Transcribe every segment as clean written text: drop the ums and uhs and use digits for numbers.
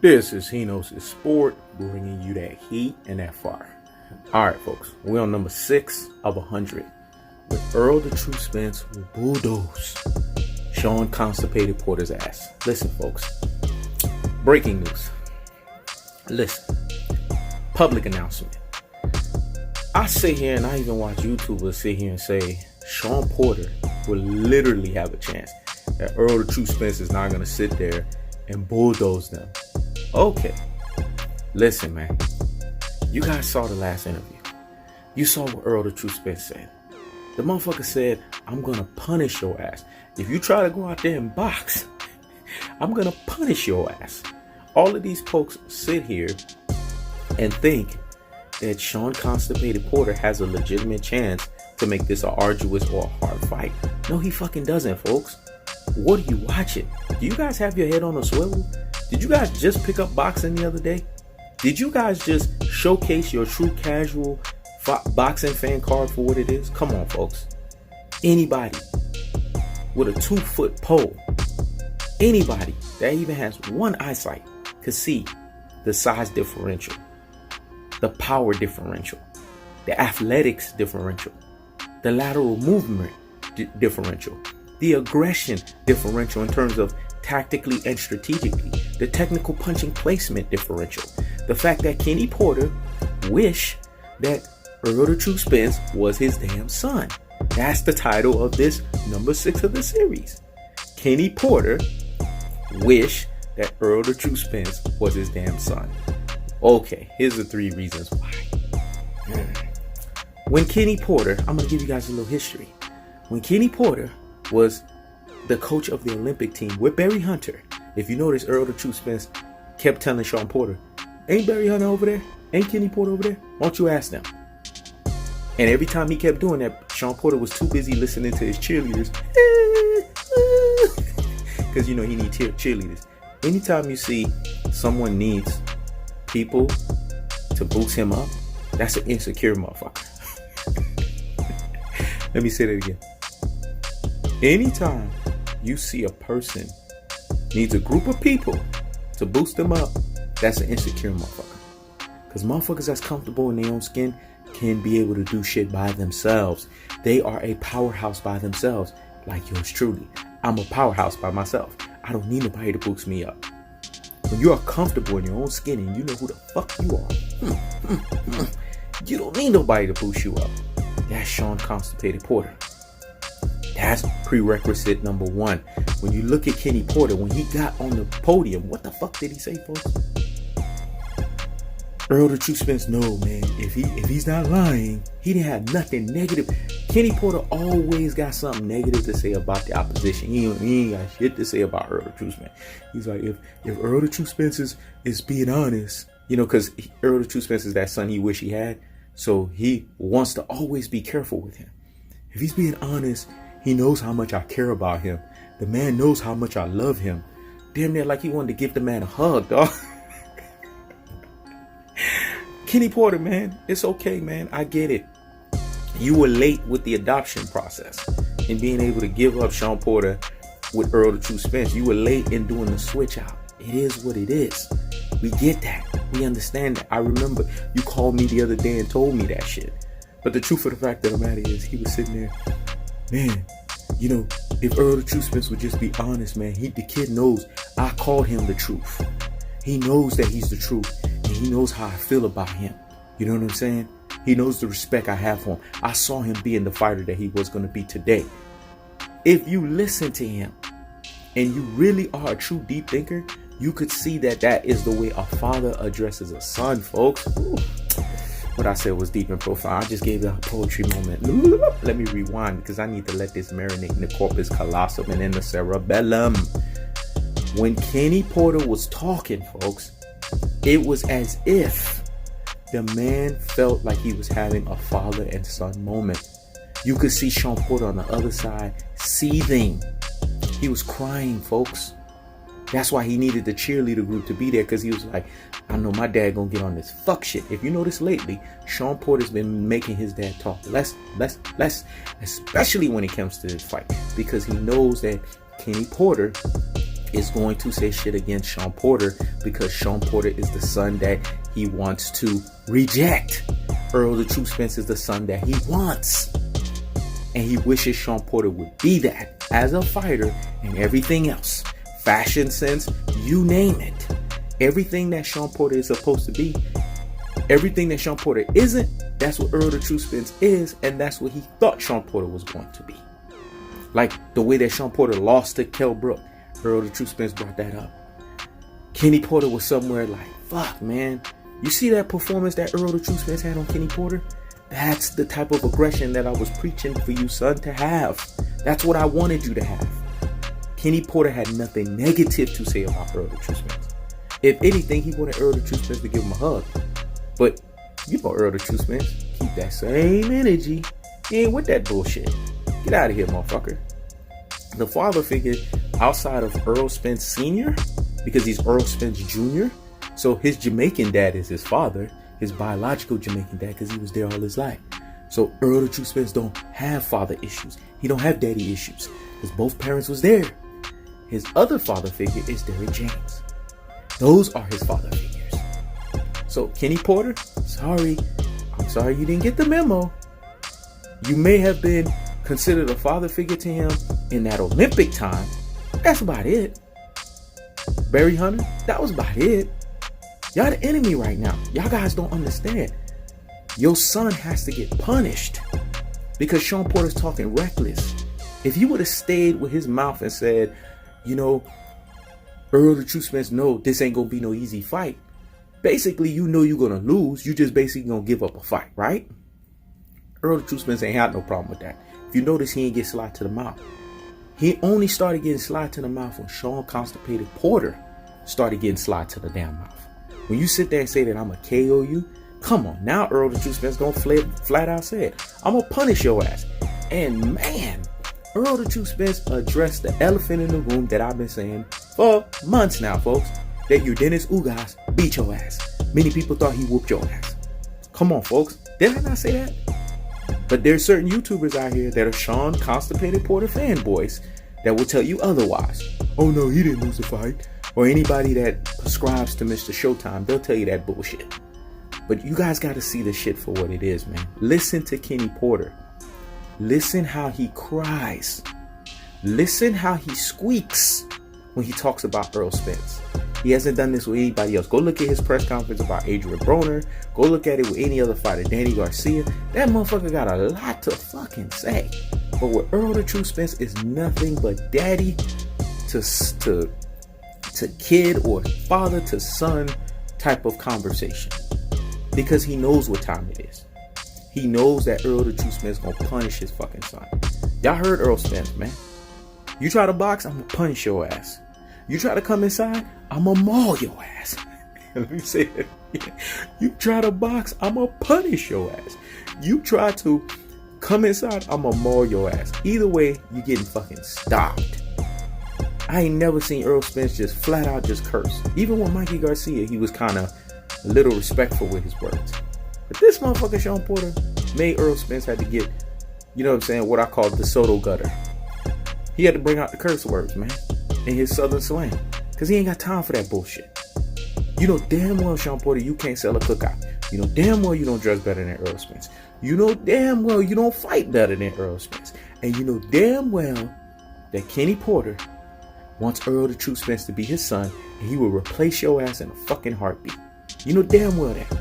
This is Hino's Sport, bringing you that heat and that fire. All right, folks, we're on number 6 of 100 with Errol the True Spence will bulldoze Shawn Constipated Porter's ass. Listen, folks, breaking news. Listen, public announcement. I sit here and I even watch YouTubers sit here and say Shawn Porter will literally have a chance. That Errol the True Spence is not going to sit there and bulldoze them. Okay, listen, man. You guys saw the last interview. You saw what Errol the True Spence said. The motherfucker said, I'm going to punish your ass. If you try to go out there and box, I'm going to punish your ass. All of these folks sit here and think that Shawn Constipated Porter has a legitimate chance to make this an arduous or a hard fight. No, he fucking doesn't, folks. What are you watching? Do you guys have your head on a swivel? Did you guys just pick up boxing the other day? Did you guys just showcase your true casual boxing fan card for what it is? Come on, folks. Anybody with a 2-foot pole, anybody that even has one eyesight could see the size differential, the power differential, the athletics differential, the lateral movement differential, the aggression differential in terms of tactically and strategically, the technical punching placement differential, the fact that Kenny Porter wished that Errol the True Spence was his damn son. That's the title of this number 6 of the series. Kenny Porter wished that Errol the True Spence was his damn son. Okay, here's the 3 reasons why. When Kenny Porter, I'm going to give you guys a little history. When Kenny Porter was the coach of the Olympic team with Barry Hunter, if you notice, Errol the True Spence kept telling Shawn Porter, ain't Barry Hunter over there? Ain't Kenny Porter over there? Why don't you ask them? And every time he kept doing that, Shawn Porter was too busy listening to his cheerleaders. Because, you know, he needs cheerleaders. Anytime you see someone needs people to boost him up, that's an insecure motherfucker. Let me say that again. Anytime you see a person needs a group of people to boost them up, that's an insecure motherfucker. Because motherfuckers that's comfortable in their own skin can be able to do shit by themselves. They are a powerhouse by themselves, like yours truly. I'm a powerhouse by myself. I don't need nobody to boost me up. When you are comfortable in your own skin and you know who the fuck you are, you don't need nobody to boost you up. That's Shawn Constipated Porter. That's prerequisite number 1. When you look at Kenny Porter, when he got on the podium, what the fuck did he say, folks? Errol the True Spence, no, man. If he's not lying, he didn't have nothing negative. Kenny Porter always got something negative to say about the opposition. He ain't got shit to say about Errol the True Spence. He's like, if Errol the True Spence is being honest, you know, because Errol the True Spence is that son he wish he had. So he wants to always be careful with him. If he's being honest, he knows how much I care about him. The man knows how much I love him. Damn near like he wanted to give the man a hug, dog. Kenny Porter, man, it's okay, man. I get it. You were late with the adoption process and being able to give up Shawn Porter with Errol the True Spence. You were late in doing the switch out. It is what it is. We get that. We understand that. I remember you called me the other day and told me that shit. But the truth of the fact of the matter is, he was sitting there, man, you know, if Errol the True Spence would just be honest, man, the kid knows I called him the truth. He knows that he's the truth. And he knows how I feel about him. You know what I'm saying? He knows the respect I have for him. I saw him being the fighter that he was going to be today. If you listen to him and you really are a true deep thinker, you could see that that is the way a father addresses a son, folks. Ooh. What I said was deep and profound. I just gave it a poetry moment. Let me rewind because I need to let this marinate in the corpus callosum and in the cerebellum. When Kenny Porter was talking, folks, it was as if the man felt like he was having a father and son moment. You could see Shawn Porter on the other side seething. He was crying, folks. That's why he needed the cheerleader group to be there, because he was like, I know my dad gonna get on this fuck shit. If you notice lately, Shawn Porter's been making his dad talk less, especially when it comes to this fight, because he knows that Kenny Porter is going to say shit against Shawn Porter because Shawn Porter is the son that he wants to reject. Errol the True Spence is the son that he wants. And he wishes Shawn Porter would be that as a fighter and everything else. Fashion sense, you name it. Everything that Shawn Porter is supposed to be, everything that Shawn Porter isn't, that's what Errol the True Spence is, and that's what he thought Shawn Porter was going to be. Like the way that Shawn Porter lost to Kell Brook. Errol the True Spence brought that up. Kenny Porter was somewhere like, fuck, man. You see that performance that Errol the True Spence had on Kenny Porter? That's the type of aggression that I was preaching for you, son, to have. That's what I wanted you to have. Kenny Porter had nothing negative to say about Errol the True Spence. If anything, he wanted Errol the True Spence to give him a hug. But you know Errol the True Spence, keep that same energy. He ain't with that bullshit. Get out of here, motherfucker. The father figure outside of Errol Spence Sr., because he's Errol Spence Jr., so his Jamaican dad is his father, his biological Jamaican dad, because he was there all his life. So Errol the True Spence don't have father issues. He don't have daddy issues, because both parents was there. His other father figure is Derrick James. Those are his father figures. So Kenny Porter, I'm sorry you didn't get the memo. You may have been considered a father figure to him in that Olympic time. That's about it. Barry Hunter, that was about it. Y'all the enemy right now. Y'all guys don't understand. Your son has to get punished because Shawn Porter's talking reckless. If you would have stayed with his mouth and said, you know, Errol the True Spence, no, this ain't gonna be no easy fight. Basically, you know you're gonna lose. You just basically gonna give up a fight, right? Errol the True Spence ain't had no problem with that. If you notice, he ain't get slide to the mouth. He only started getting slide to the mouth when Shawn Constipated Porter started getting slide to the damn mouth. When you sit there and say that I'm gonna KO you, come on, now Errol the True Spence gonna flat out say it. I'm gonna punish your ass. And man, Errol the True Spence addressed the elephant in the room that I've been saying for months now, folks. That Dennis Ugas beat your ass. Many people thought he whooped your ass. Come on, folks. Did I not say that? But there's certain YouTubers out here that are Shawn Constipated Porter fanboys that will tell you otherwise. Oh no, he didn't lose the fight. Or anybody that prescribes to Mr. Showtime, they'll tell you that bullshit. But you guys got to see the shit for what it is, man. Listen to Kenny Porter. Listen how he cries. Listen how he squeaks when he talks about Errol Spence. He hasn't done this with anybody else. Go look at his press conference about Adrian Broner. Go look at it with any other fighter, Danny Garcia. That motherfucker got a lot to fucking say. But with Errol the True Spence is nothing but daddy to kid or father to son type of conversation. Because he knows what time it is. He knows that Errol the True Spence gonna punish his fucking son. Y'all heard Errol Spence, man. You try to box, I'm gonna punish your ass. You try to come inside, I'm gonna maul your ass. Let me say it. You try to box, I'm gonna punish your ass. You try to come inside, I'm gonna maul your ass. Either way, you getting fucking stopped. I ain't never seen Errol Spence just flat out just curse. Even with Mikey Garcia, he was kind of a little respectful with his words. But this motherfucker, Shawn Porter, made Errol Spence had to get, you know what I'm saying, what I call the Soto gutter. He had to bring out the curse words, man, in his southern slang. Because he ain't got time for that bullshit. You know damn well, Shawn Porter, you can't sell a cookout. You know damn well you don't dress better than Errol Spence. You know damn well you don't fight better than Errol Spence. And you know damn well that Kenny Porter wants Errol the True Spence to be his son, and he will replace your ass in a fucking heartbeat. You know damn well that.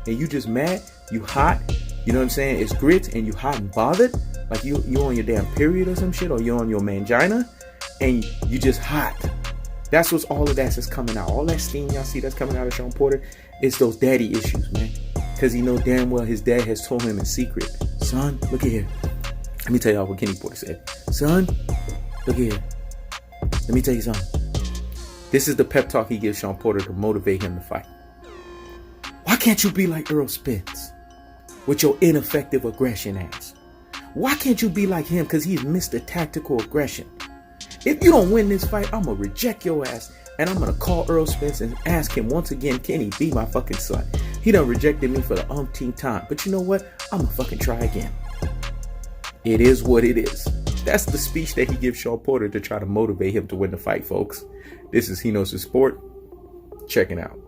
And you just mad, you hot, you know what I'm saying? It's grits and you hot and bothered, like you on your damn period or some shit, or you on your mangina, and you just hot. That's what's all of that is coming out. All that steam y'all see that's coming out of Shawn Porter, it's those daddy issues, man. Because he know damn well his dad has told him in secret, son, look at here. Let me tell y'all what Kenny Porter said. Son, look here. Let me tell you something. This is the pep talk he gives Shawn Porter to motivate him to fight. Why can't you be like Errol Spence with your ineffective aggression ass? Why can't you be like him? Because he's Mr. Tactical Aggression. If you don't win this fight, I'm going to reject your ass. And I'm going to call Errol Spence and ask him once again, can he be my fucking son? He done rejected me for the umpteenth time. But you know what? I'm going to fucking try again. It is what it is. That's the speech that he gives Shawn Porter to try to motivate him to win the fight, folks. This is He Knows His Sport. Checking out.